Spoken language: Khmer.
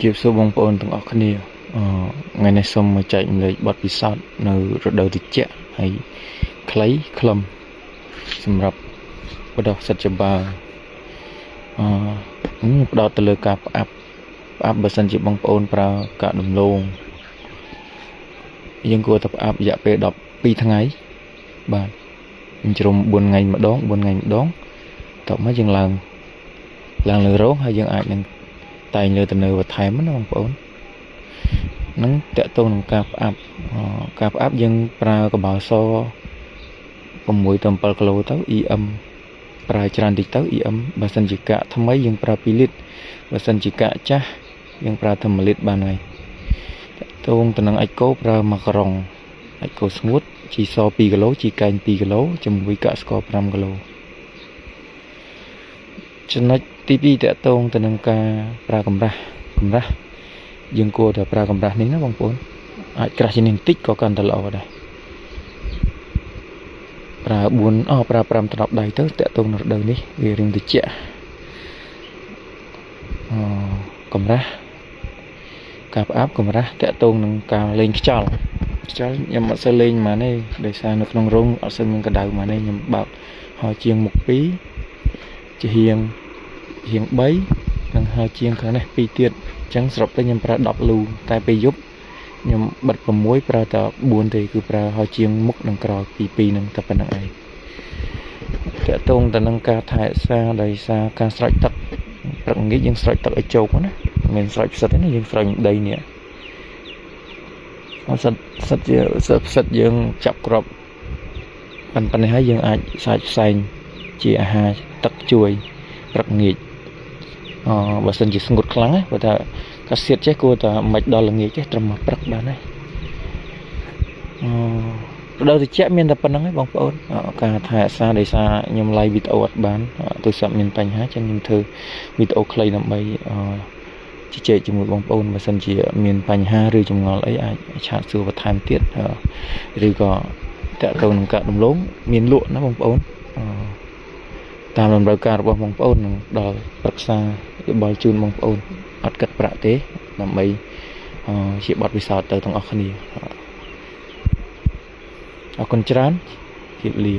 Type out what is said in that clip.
ជាសួរបងប្អូនទាំងអស់គ្នាថ្ងៃនេះសូមមកចែកម្លែកបទពិសោធន៍នៅរដូវត្រជាក់ហើយខ្លីខ្លឹមសម្រាប់បដោះសិទ្ធិច្បារផ្ដោតទៅលើការផ្អាប់បើសិនជាបងប្អូនប្រើកាកដំឡូងយើងគួរតែផ្អាប់រយៈពេល12ថ្ងៃបាទជ្រុំ4ថ្ងៃម្ដងតោះមកយើងឡើងលើរោងហើយយើងអាចនឹងតែងលើទៅនៅបន្ថែមណាបងប្អូននឹងតកតងនឹងការផ្អាប់យើងប្រើកបោស6ទៅ7គីឡូទៅ EM ប្រើច្រើនតិចទៅ EM បើសិនជាកាកថ្មីយើងប្រើ2លីត្របើសិនជាកាកចាស់យើងប្រើតែ1លីត្របានហើយតកតងទៅនឹងអាចគោប្រើ1ក្រុងអាចគោស្ងួតជីស2គីឡូជីកែង2គីឡូជាមួយកាកស្ករ5គីឡូចំណុចទី2តកតងទៅនឹងការប្រើកម្រាស់យើងគួរតែប្រើកម្រាស់នេះណាបងប្អូនអាចក្រាស់ជាងនេះបន្តិចក៏កាន់តែល្អដែរប្រើ5ត្រឡប់ដៃទៅតកតងនៅរដូវនេះវារៀងត្រជាក់កម្រាស់ការផ្អាប់កម្រាស់តកតងនឹងការលេងខ្យល់ខ្ញុំអត់សូវលេងប៉ុន្មានទេដោយសារនៅក្នុងរោងអត់សូវមានកម្ដៅប៉ុន្មានទេខ្ញុំបើកហើយជាងមុខ2ជាហៀង3និងហើយជាងខាងនេះ2ទៀតអញ្ចឹងសរុបទៅខ្ញុំប្រើ10លូតែពេលយប់ខ្ញុំបិទ6ប្រើតែ4ទេគឺប្រើហើយជាងមុខនិងក្រោយពី2នឹងតែប៉ុណ្្នឹងឯងតកតងទៅនឹងការថែរក្សាដោយសារការស្រោចទឹកព្រឹកល្ងាចយើងស្រោចទឹកឲ្យជោគណាមិនស្រោចផ្សិតទេណាយើងស្រោចដីនេះផ្សិតយើងចាប់ក្របប៉ុណ្ណេះហើយយើងអាចសាច់ផ្សែងជាអាហារទឹកជួយព្រឹកងាចបើសិនជាស្ងួតខ្លាំងណាបើថាកាសៀតចេះគួរតែមិនដល់ល្ងាចចេះត្រឹមមកព្រឹកបានហើយរដូវត្រជាក់មានតែប៉ុណ្្នឹងឯងបងប្អូនការថែរក្សាដោយសារខ្ញុំ live វីដេអូអត់បានទូរស័ព្ទមានបញ្ហាចឹងខ្ញុំធ្វើវីដេអូខ្លីដើម្បីជជែកជាមួយបងប្អូនបើសិនជាមានបញ្ហាឬចម្ងល់អីអាចឆាតសួរបន្ថែមទៀតឬក៏តកតងនឹងកាកដំឡូងមានលក់ណាបងប្អូនតាមតម្រូវការរបស់បងប្អូននឹងដល់ប្រឹក្សាយោបល់ជូនបងប្អូនអត់គិតប្រាក់ទេដើម្បីជាបទពិសោធន៍ទៅទាំងអស់គ្នាអរគុណច្រើនជម្រាបលា